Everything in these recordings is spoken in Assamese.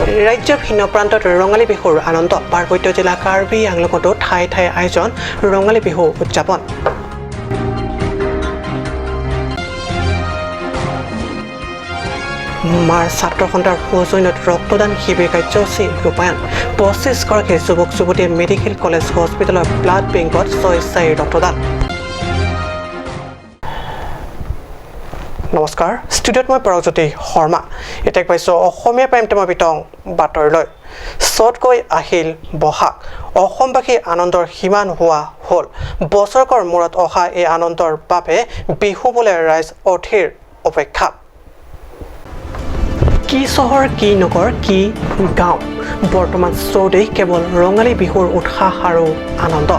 ৰাজ্যৰ ভিন্ন প্ৰান্তত ৰঙালী বিহুৰ আনন্দ পাৰ্বত্য জিলা কাৰ্বি আংলঙতো ঠাই ঠাই আয়োজন ৰঙালী বিহু উদযাপন মাৰ ছাত্ৰ সন্থাৰ সৌজন্যত ৰক্তদান শিবিৰ কাৰ্যসূচী ৰূপায়ণ 25 গৰাকী যুৱক যুৱতীয়ে মেডিকেল কলেজ হস্পিটেলৰ ব্লাড বেংকত স্বেচ্ছাই ৰক্তদান নমস্কাৰ ষ্টুডিঅ'ত মই পৰজ্যোতি শৰ্মা এতিয়া পাইছোঁ অসমীয়া প্ৰাইম টাইমৰ বিতং বাতৰিলৈ চটকৈ আহিল বহাগ অসমবাসী আনন্দৰ সীমা নোহোৱা হ'ল বছৰকৰ মূৰত অহা এই আনন্দৰ বাবে বিহু বোলে ৰাইজ অধীৰ অপেক্ষা কি চহৰ কি নগৰ কি গাঁও বৰ্তমান চৌদেশ কেৱল ৰঙালী বিহুৰ উৎসাহ আৰু আনন্দ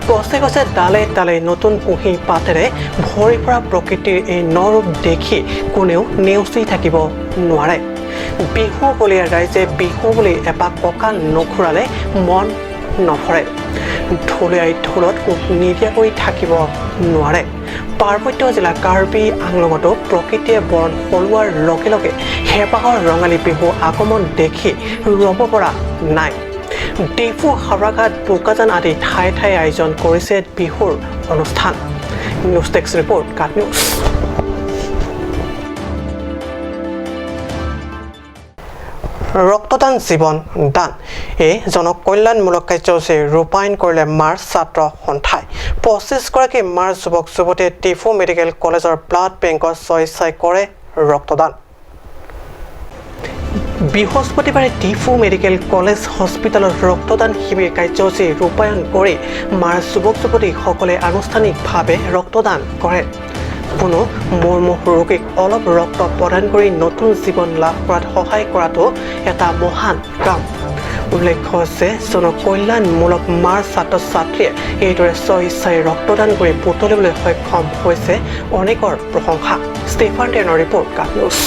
গছে গছে ডালে ডালে নতুন কুঁহি পাতেৰে ভৰি পৰা প্ৰকৃতিৰ এই নৰূপ দেখি কোনেও নেওচি থাকিব নোৱাৰে বিহু বুলি ৰাইজে বিহু বুলি এপাক কঁকাল নঘূৰালে মন নভৰে ঢুলীয়াই ঢোলত কোক নিদিয়াকৈ থাকিব নোৱাৰে পাৰ্বত্য জিলা কাৰ্বি আংলঙতো প্ৰকৃতিয়ে বৰণ সলোৱাৰ লগে লগে হেঁপাহৰ ৰঙালী বিহু আগমন দেখি ৰ'ব পৰা নাই ডিফু হাওৰাঘাট বোকাজান আদি ঠাই ঠাই আয়োজন কৰিছে বিহুৰ অনুষ্ঠান নিউজ ডেস্ক ৰিপৰ্ট কাট নিউজ ৰক্তদান জীৱন দান এই জনকল্যাণমূলক কাৰ্যসূচী ৰূপায়ণ কৰিলে মাৰ ছাত্ৰ সন্থাই 25 গৰাকী মাৰ যুৱক যুৱতীয়ে ডিফু মেডিকেল কলেজৰ ব্লাড বেংকত স্বেচ্ছাই কৰে ৰক্তদান বৃহস্পতিবাৰে ডিফু মেডিকেল কলেজ হস্পিটেলত ৰক্তদান শিবিৰ কাৰ্যসূচী ৰূপায়ণ কৰি মাৰ যুৱক যুৱতীসকলে আনুষ্ঠানিকভাৱে ৰক্তদান কৰে কোনো মূৰ্মুহ ৰোগীক অলপ ৰক্ত প্ৰদান কৰি নতুন জীৱন লাভ কৰাত সহায় কৰাটো এটা মহান কাম উল্লেখ্য হৈছে জনকল্যাণমূলক মাৰ ছাত্ৰ ছাত্ৰীয়ে এইদৰে স্বেচ্ছাই ৰক্তদান কৰি বুটলিবলৈ সক্ষম হৈছে অনেকৰ প্ৰশংসা ষ্টেফান টেনৰ ৰিপৰ্ট কাট নিউজ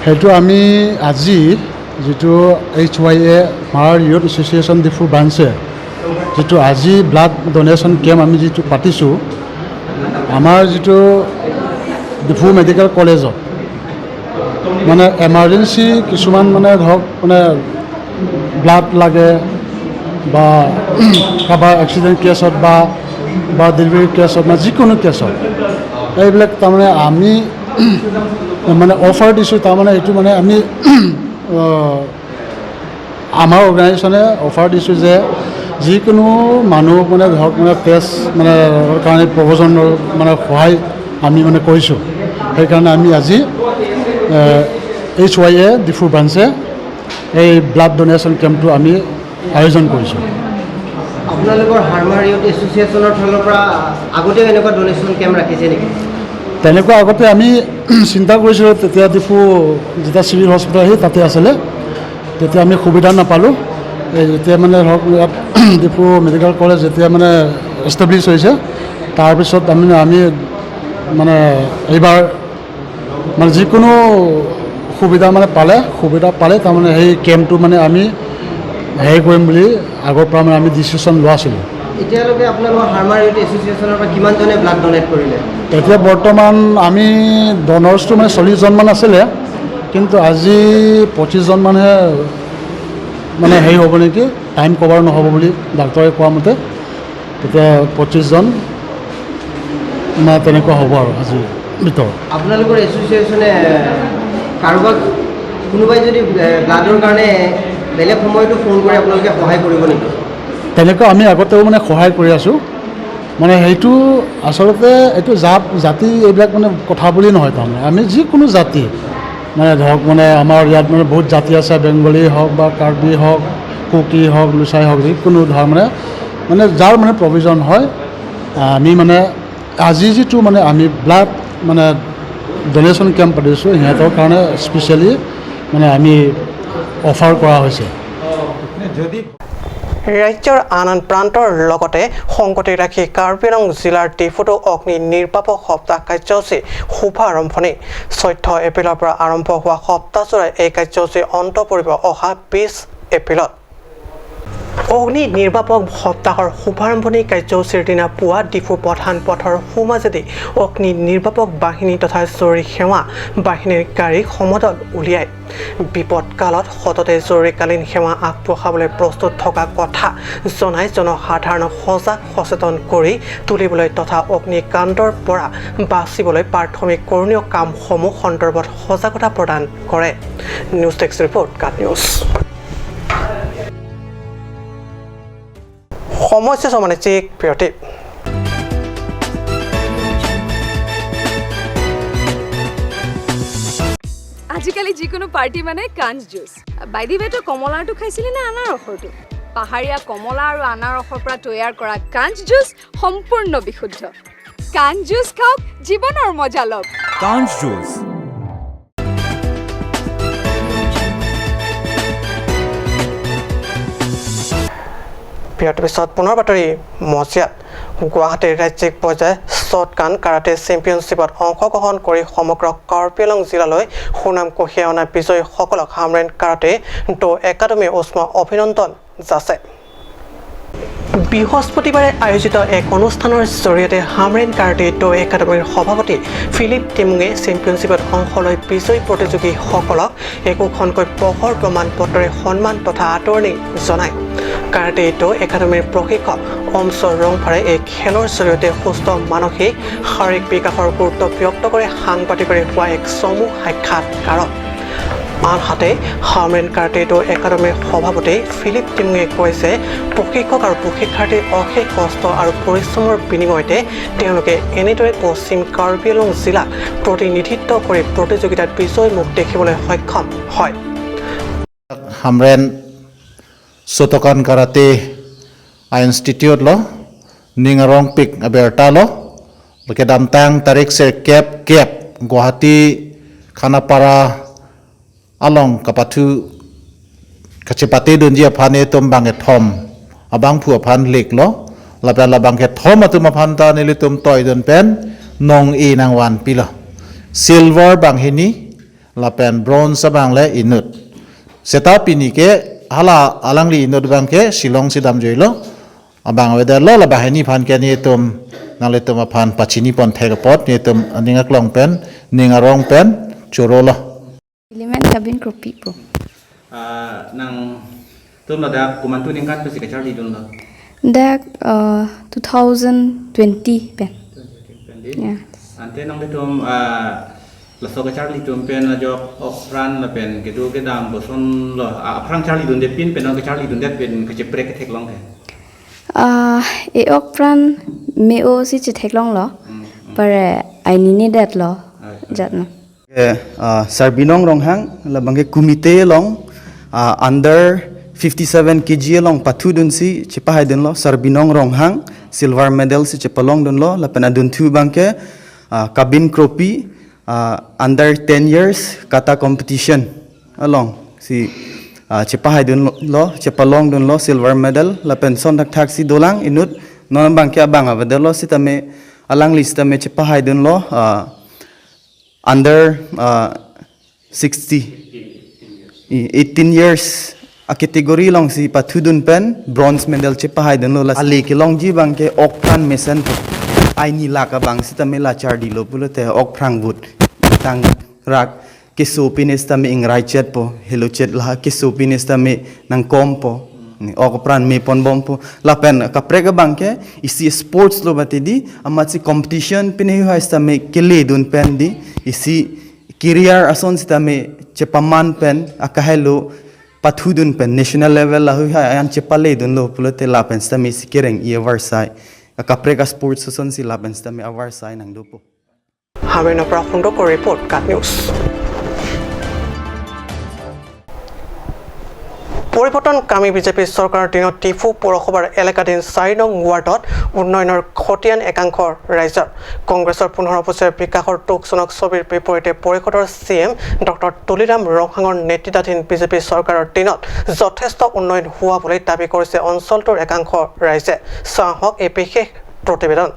সেইটো আমি আজি যিটো HYA মাৰ ইউথ এছ'চিয়েশ্যন ডিফু ব্ৰাঞ্চে যিটো আজি ব্লাড ডনেশ্যন কেম্প আমি যিটো পাতিছোঁ আমাৰ যিটো ডিফু মেডিকেল কলেজত মানে এমাৰ্জেঞ্চি কিছুমান মানে ধৰক মানে ব্লাড লাগে বা কাৰোবাৰ এক্সিডেণ্ট কেছত বা ডেলিভাৰী কেছত মানে যিকোনো কেছত এইবিলাক তাৰমানে আমি মানে অফাৰ দিছোঁ তাৰমানে এইটো মানে আমি আমাৰ অৰ্গেনাইজেশ্যনে অফাৰ দিছোঁ যে যিকোনো মানুহ মানে ধৰক মানে তেজ মানে কাৰণে প্ৰয়োজনৰ মানে সহায় আমি মানে কৰিছোঁ সেইকাৰণে আমি আজি HYA ডিফু ব্ৰাঞ্চে এই ব্লাড ডনেশ্যন কেম্পটো আমি আয়োজন কৰিছোঁ আপোনালোকৰ হাৰ্মাৰ ইউথ এছ'চিয়েশ্যনৰ ফালৰ পৰা আগতেও এনেকুৱা ডনেশ্যন কেম্প ৰাখিছে নেকি তেনেকুৱা আগতে আমি চিন্তা কৰিছিলোঁ তেতিয়া ডিফু যেতিয়া চিভিল হস্পিটেল আহি তাতে আছিলে তেতিয়া আমি সুবিধা নাপালোঁ যেতিয়া মানে ধৰক ইয়াত ডিফু মেডিকেল কলেজ যেতিয়া মানে এষ্টাব্লিছ হৈছে তাৰপিছত আমি মানে এইবাৰ মানে যিকোনো সুবিধা পালে তাৰমানে সেই কেম্পটো মানে আমি হেৰি কৰিম বুলি আগৰ পৰা মানে আমি ডিচিশ্যন লোৱা আছিলোঁ এতিয়ালৈকে আপোনালোকৰ হাৰ্মাৰ ইউথ এছ'চিয়েশ্যনৰ পৰা কিমানজনে ব্লাড ডনেট কৰিলে এতিয়া বৰ্তমান আমি ডনাৰ্ছটো মানে 40জনমান আছিলে কিন্তু আজি 25জনমানহে মানে হেৰি হ'ব নেকি টাইম কভাৰ নহ'ব বুলি ডাক্তৰে কোৱা মতে তেতিয়া 25জন মানে তেনেকুৱা হ'ব আৰু আজিৰ ভিতৰত আপোনালোকৰ এছ'চিয়েশ্যনে কাৰোবাক কোনোবাই যদি ব্লাডৰ কাৰণে বেলেগ সময়তো ফোন কৰি আপোনালোকে সহায় কৰিব নেকি তেনেকুৱা আমি আগতেও মানে সহায় কৰি আছোঁ মানে সেইটো আচলতে এইটো জাতি এইবিলাক মানে কথা বুলি নহয় তাৰমানে আমি যিকোনো জাতি মানে ধৰক মানে আমাৰ ইয়াত মানে বহুত জাতি আছে বেংগলী হওক বা কাৰ্বি হওক কুকি হওক লুচাই হওক যিকোনো ধৰ মানে যাৰ মানে প্ৰভিজন হয় আমি মানে আজি যিটো মানে আমি ব্লাড মানে ডনেশ্যন কেম্প পাতিছোঁ সিহঁতৰ কাৰণে স্পেচিয়েলি মানে আমি অফাৰ কৰা হৈছে যদি ৰাজ্যৰ আন আন প্ৰান্তৰ লগতে সংগতি ৰাখি কাৰ্বি আংলং জিলাৰ ডিফুটো অগ্নি নিৰ্বাপক সপ্তাহ কাৰ্যসূচী শুভাৰম্ভণি 14 এপ্ৰিলৰ পৰা আৰম্ভ হোৱা সপ্তাহজোৰা এই কাৰ্যসূচী অন্ত পৰিব অহা 20 এপ্ৰিলত অগ্নি নিৰ্বাপক সপ্তাহৰ শুভাৰম্ভণি কাৰ্যসূচীৰ দিনা পুৱা ডিফু প্ৰধান পথৰ সোঁমাজেদি অগ্নি নিৰ্বাপক বাহিনী তথা জৰুৰী সেৱা বাহিনীৰ গাড়ী সমদল উলিয়াই বিপদকালত সততে জৰুৰীকালীন সেৱা আগবঢ়াবলৈ প্ৰস্তুত থকা কথা জনাই জনসাধাৰণক সজাগ সচেতন কৰি তুলিবলৈ তথা অগ্নিকাণ্ডৰ পৰা বাচিবলৈ প্ৰাথমিক কৰণীয় কামসমূহ সন্দৰ্ভত সজাগতা প্ৰদান কৰে। নিউজ ডেস্ক ৰিপৰ্ট কাট নিউজ। সমস্যা সমানিক বিৰতি। আজিকালি যিকোনো পাৰ্টি মানে কাঞ্জ জুচ। বাইদি বেটো কমলাটো খাইছিলি না আনাৰসৰটো? পাহাৰীয়া কমলা আৰু আনাৰসৰ পৰা তৈয়াৰ কৰা কাঞ্জ জুচ সম্পূৰ্ণ বিশুদ্ধ। কাঞ্জ জুচ খাওক, জীৱনৰ মজা লওক। কাঞ্জ জুচ। বিৰতিৰ পিছত পুনৰ বাতৰি মজিয়াত। গুৱাহাটীৰ ৰাজ্যিক পৰ্যায়ৰ শ্বটগান কাৰাটে চেম্পিয়নশ্বিপত অংশগ্ৰহণ কৰি সমগ্ৰ কাৰ্বি আংলং জিলালৈ সুনাম কঢ়িয়াই অনা বিজয়ীসকলক হামৰেন কাৰাটে ড' একাডেমীৰ উষ্ম অভিনন্দন যাচে। বৃহস্পতিবাৰে আয়োজিত এক অনুষ্ঠানৰ জৰিয়তে হামৰেন কাৰাটে ড' একাডেমীৰ সভাপতি ফিলিপ টেমুঙে চেম্পিয়নশ্বিপত অংশ লৈ বিজয়ী প্ৰতিযোগীসকলক একোখনকৈ পহৰ প্ৰমাণ পত্ৰৰে সন্মান তথা আদৰণি জনায়। কাৰাটে ড' একাডেমীৰ প্ৰশিক্ষক অমছ ৰংফাৰে এই খেলৰ জৰিয়তে সুস্থ মানসিক শাৰীৰিক বিকাশৰ গুৰুত্ব ব্যক্ত কৰি সাংবাদিকৰে হোৱা এক চমু সাক্ষাৎকাৰত। আনহাতে হামৰেন কাৰাটে ড' একাডেমীৰ সভাপতি ফিলিপ টেমুঙে কয় যে প্ৰশিক্ষক আৰু প্ৰশিক্ষাৰ্থীৰ অশেষ কষ্ট আৰু পৰিশ্ৰমৰ বিনিময়তে তেওঁলোকে এনেদৰে পশ্চিম কাৰ্বি আংলং জিলাক প্ৰতিনিধিত্ব কৰি প্ৰতিযোগিতাত বিজয় মুখ দেখিবলৈ সক্ষম হয়। Hamren shotgun karate institute lo ningarong pik aberta lo kedamtang tarik ser kep Guwahati Khanapara along kapathu kachipati dunji aphane tom bange thom abang phu aphan lik lo labang ke thom atum aphan ta nili tum toy don pen nong e nangwan pilo silver banghini lapen bronze bangle inut seta pini ke hala alangli inut bangke Shillong sidam joilo abang weather lo la bahani phan ke ni tum nale tum aphan pachini pon thegapot ni tum ningak long pen ningarong pen churolo Elemen cabin kopi po. Nang tum lo dak kumantu ningkat pesi kachar di dun lo. Dak 2020 pen. Ya. Ante nang tum la so kachar di tum pen la jok ofran la pen kedu ke dam boson lo aprang char di dun de pin pen nang kachar di dun de pen kachepre ke thek long ke. E okpran me o si chithek long lo. Pare aini ni dat lo. Jatna. Sarbinong ronghang labangke kumite long under 57 kg long pathudun si chipahai dun lo Sarbinong ronghang silver medal si chipalong dun lo lapena dun thu bangke cabin kropi under 10 years kata competition along si chipahai dun lo chipalong dun lo silver medal lapen son thak si dolang inut non bangke abang avadel lo si tame alang list tame chipahai dun lo under 18 years a category long si pathudun pen bronze medal chipahai dun lo la ali ki long ji bangke okpran mesen aini la ka bang si tame la char di lo pulote okprang wood tang rak ke sopines tame ingrai chet po hello chet la ke sopines tame nang kompo okpran me pon bompo la pen ka prega bangke isi sports lo batidi amatsi competition pine hu tame kele dun pen di isi career ason sitame chepaman pen akahelo pathudun pen national level la hu an chepale dun lo pulote la pen stame sikereng i avarsai akaprega sports ason si la pen stame avarsai nang dopo Hamren পৰা সুন্দৰ ৰিপৰ্ট কাট নিউজ। পৰিৱৰ্তনকামী বিজেপি চৰকাৰৰ দিনত টিফু পৌৰসভাৰ এলেকাধীন 4 নং ৱাৰ্ডত উন্নয়নৰ খতিয়ান একাংশ ৰাইজৰ কংগ্ৰেছৰ 15 বছৰীয়া বিকাশৰ তোকজনক ছবিৰ বিপৰীতে পৰিষদৰ CM ডক্টৰ তুলিৰাম ৰংহাঙৰ নেতৃত্বাধীন বিজেপি চৰকাৰৰ দিনত যথেষ্ট উন্নয়ন হোৱা বুলি দাবী কৰিছে অঞ্চলটোৰ একাংশ ৰাইজে। চাওক এই বিশেষ প্ৰতিবেদন।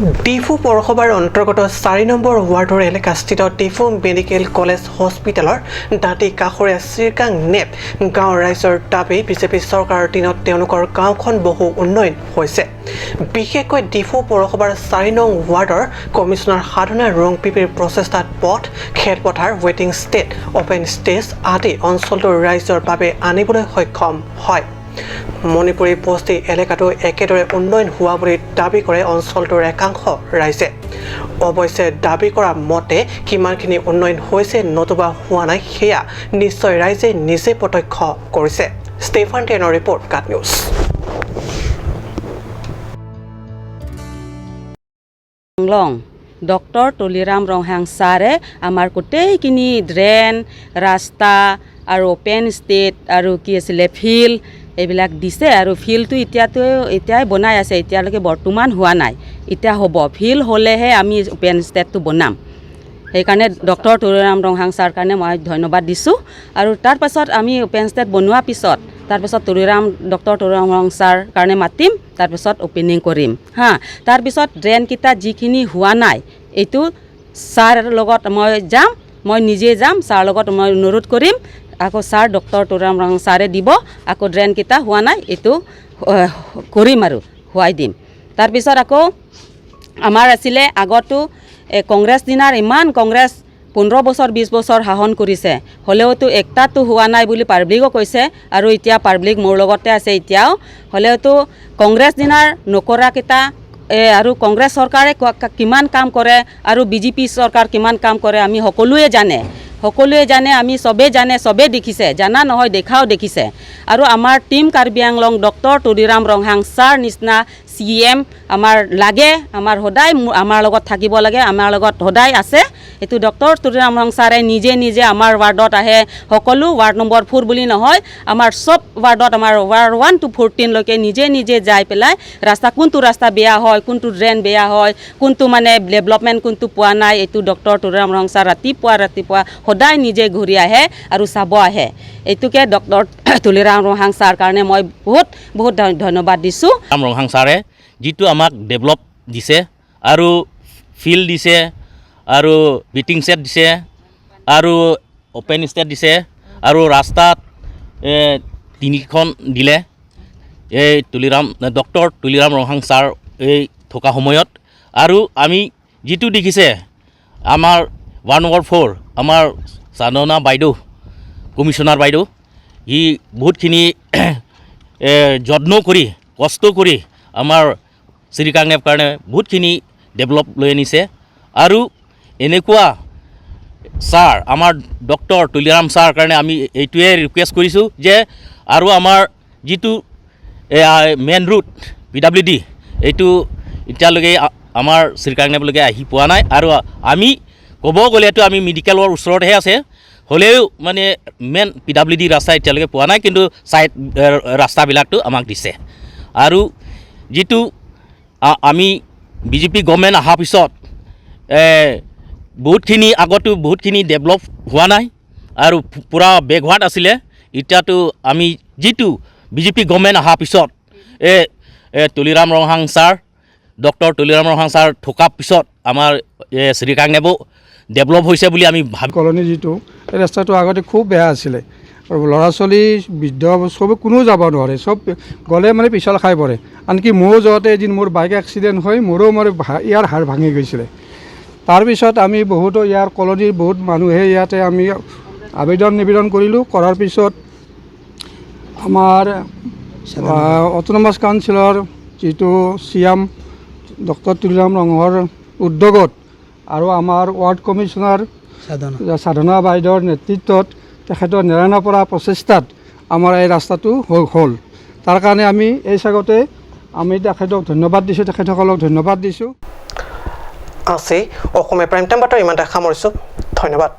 ডিফু পৌৰসভাৰ অন্তৰ্গত 4 নম্বৰ ৱাৰ্ডৰ এলেকাস্থিত ডিফু মেডিকেল কলেজ হস্পিটেলৰ দাঁতি কাষৰীয়া শ্ৰীকাং নেপ গাঁৱৰ ৰাইজৰ দাবী বিজেপি চৰকাৰৰ দিনত তেওঁলোকৰ গাঁওখন বহু উন্নয়ন হৈছে। বিশেষকৈ ডিফু পৌৰসভাৰ 4 নং ৱাৰ্ডৰ কমিছনাৰ সাধনা ৰংপিপিৰ প্ৰচেষ্টাত পথ, খেলপথাৰ, ৱেটিং ষ্টেড, অপেন ষ্টেজ আদি অঞ্চলটোৰ ৰাইজৰ বাবে আনিবলৈ সক্ষম হয়। মণিপুৰী বস্তি এলেকাটো একেদৰে উন্নয়ন হোৱা বুলি দাবী কৰে অঞ্চলটোৰ একাংশ ৰাইজে। অৱশ্যে দাবী কৰা মতে কিমানখিনি উন্নয়ন হৈছে নতুবা হোৱা নাই সেয়া নিশ্চয় ৰাইজে নিজে প্ৰত্যক্ষ কৰিছে। ষ্টেফান টেনৰ ৰিপৰ্ট, কাট নিউজ। ডক্টৰ তুলিৰাম ৰংহাং ছাৰে আমাৰ গোটেইখিনি ড্ৰেইন, ৰাস্তা আৰু অপেন ষ্টেট আৰু কি আছিলে ফিল্ড এইবিলাক দিছে আৰু ফিল্ডটো এতিয়াই বনাই আছে, এতিয়ালৈকে বৰ্তমান হোৱা নাই। এতিয়া হ'ব, ফিল্ড হ'লেহে আমি অপেন ষ্টেটটো বনাম। সেইকাৰণে ডক্টৰ তুলিৰাম ৰংহাং ছাৰ কাৰণে মই ধন্যবাদ দিছোঁ। আৰু তাৰপাছত আমি অপেন ষ্টেট বনোৱাৰ পিছত তাৰপিছত ডক্টৰ তুলিৰাম ৰং ছাৰ কাৰণে মাতিম, তাৰপিছত অপেনিং কৰিম তাৰপিছত ড্ৰেইনকেইটা যিখিনি হোৱা নাই এইটো ছাৰ লগত মই নিজে যাম, ছাৰ লগত মই অনুৰোধ কৰিম। আকৌ ছাৰ ডক্টৰ তুলিৰাম ৰং ছাৰে দিব, আকৌ ড্ৰেইনকেইটা হোৱা নাই এইটো কৰিম আৰু হোৱাই দিম। তাৰপিছত আকৌ আমাৰ আছিলে আগতো কংগ্ৰেছ দিনাৰ ইমান কংগ্ৰেছ 15 বছৰ 20 বছৰ শাসন কৰিছে, হ'লেওতো একতাটো হোৱা নাই বুলি পাব্লিকো কৈছে। আৰু এতিয়া পাব্লিক মোৰ লগতে আছে এতিয়াও। হ'লেওতো কংগ্ৰেছ দিনাৰ নকৰাকেইটা আৰু কংগ্ৰেছ চৰকাৰে কিমান কাম কৰে আৰু বিজেপি চৰকাৰ কিমান কাম কৰে আমি সকলোৱে জানে, আমি চবেই জানে, চবেই দেখিছে, জানা নহয় দেখাও দেখিছে। আৰু আমাৰ team Karbi Anglong doctor Tuliram Ronghang sir নিচিনা CM আমাৰ লাগে, আমাৰ সদায় আমাৰ লগত থাকিব লাগে, আমাৰ লগত সদায় আছে। এইটো ডক্টৰ তুলিৰাম ৰং ছাৰে নিজে আমাৰ ৱাৰ্ডত আহে, সকলো ৱাৰ্ড নম্বৰ 4 বুলি নহয়, আমাৰ চব ৱাৰ্ডত আমাৰ ৱাৰ্ড 1 to 14 লৈকে নিজে যাই পেলাই কোনটো ৰাস্তা বেয়া হয়, কোনটো ড্ৰেইন বেয়া হয়, কোনটো মানে ডেভেলপমেণ্ট কোনটো পোৱা নাই, এইটো ডক্টৰ তুলিৰাম ৰং ছাৰ ৰাতিপুৱা সদায় নিজে ঘূৰি আহে আৰু চাব আহে। এইটোকে ডক্টৰ তুলিৰাম ৰংহাং ছাৰ কাৰণে মই বহুত ধন্যবাদ দিছোঁ। ৰংহাং ছাৰে যিটো আমাক ডেভেলপ দিছে আৰু ফিল্ড দিছে আৰু মিটিং ছেট দিছে আৰু অপেন ষ্টেট দিছে আৰু ৰাস্তাত 3খন দিলে এই ডক্টৰ তুলিৰাম ৰংহাং ছাৰ এই থকা সময়ত। আৰু আমি যিটো দেখিছে আমাৰ ৱাৰ্ড নম্বৰ 4 আমাৰ সাধনা বাইদেউ, কমিশ্যনাৰ বাইদেউ, সি বহুতখিনি যত্ন কৰি কষ্ট কৰি আমাৰ শ্ৰীকাংনেপ কাৰণে বহুতখিনি ডেভেলপ লৈ আনিছে। আৰু এনেকুৱা ছাৰ আমাৰ ডক্টৰ তুলিৰাম ছাৰ কাৰণে আমি এইটোৱে ৰিকুৱেষ্ট কৰিছোঁ যে আৰু আমাৰ যিটো মেইন ৰুট PWD এইটো এতিয়ালৈকে আমাৰ শ্ৰীকাংনেপলৈকে আহি পোৱা নাই। আৰু আমি ক'ব গ'লেতো আমি মেডিকেলৰ ওচৰতহে আছে, হ'লেও মানে মেইন PWD ৰাস্তা এতিয়ালৈকে পোৱা নাই, কিন্তু ছাইড ৰাস্তাবিলাকতো আমাক দিছে। আৰু যিটো আমি বিজেপি গভৰ্ণমেণ্ট অহাৰ পিছত বহুতখিনি ডেভেলপ হোৱা নাই আৰু পূৰা বেকৱাৰ্ড আছিলে। এতিয়াতো আমি যিটো বিজেপি গভৰ্ণমেণ্ট অহাৰ পিছত Tuliram Ronghang sir doctor Tuliram Ronghang sir থকাৰ পিছত আমাৰ শ্ৰীকাংনেপো ডেভেলপ হৈছে বুলি আমি ভাবি। কলনী যিটো এই ৰাস্তাটো আগতে খুব বেয়া আছিলে আৰু ল'ৰা ছোৱালী বৃদ্ধ চবে কোনো যাব নোৱাৰে, চব গ'লে মানে পিছল খাই পৰে। আনকি ময়ো যাওঁতে এদিন মোৰ বাইক এক্সিডেণ্ট হৈ মোৰো ইয়াৰ হাড় ভাঙি গৈছিলে। তাৰপিছত আমি ইয়াৰ কলনীৰ বহুত মানুহে ইয়াতে আমি নিবেদন কৰিলোঁ। কৰাৰ পিছত আমাৰ অট'নমাছ কাউন্সিলৰ যিটো CM ডক্টৰ তুলিৰাম ৰংহৰ উদ্যোগত আৰু আমাৰ ৱাৰ্ড কমিশ্যনাৰ সাধনা বাইদেউৰ নেতৃত্বত তেখেতৰ নেৰানেপেৰা প্ৰচেষ্টাত আমাৰ এই ৰাস্তাটো হ'ল। তাৰ কাৰণে আমি এই চাগতে আমি তেখেতক ধন্যবাদ দিছোঁ, তেখেতসকলক ধন্যবাদ দিছোঁ। অসমীয়া প্ৰাইম টাইম বাতৰি ইমানতে সামৰিছোঁ। ধন্যবাদ।